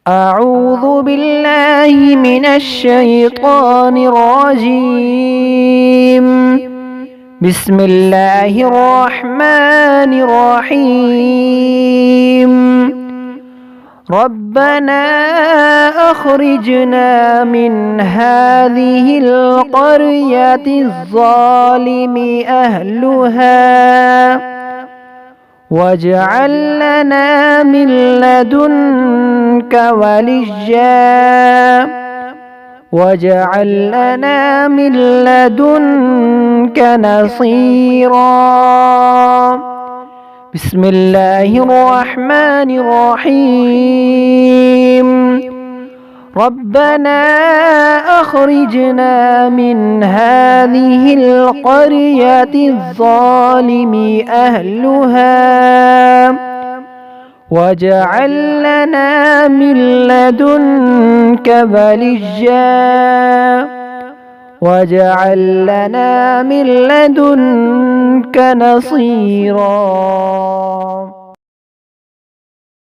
أعوذ بالله من الشيطان الرجيم. بسم الله الرحمن الرحيم. ربنا أخرجنا من هذه القرية الظالم أهلها واجعل لنا من لدنك وليا واجعل لنا من لدنك نصيرا. بسم الله الرحمن الرحيم. ربنا أخرجنا من هذه القرية الظالم أهلها واجعل لنا من لدنك وليا واجعل لنا من لدنك نصيرا.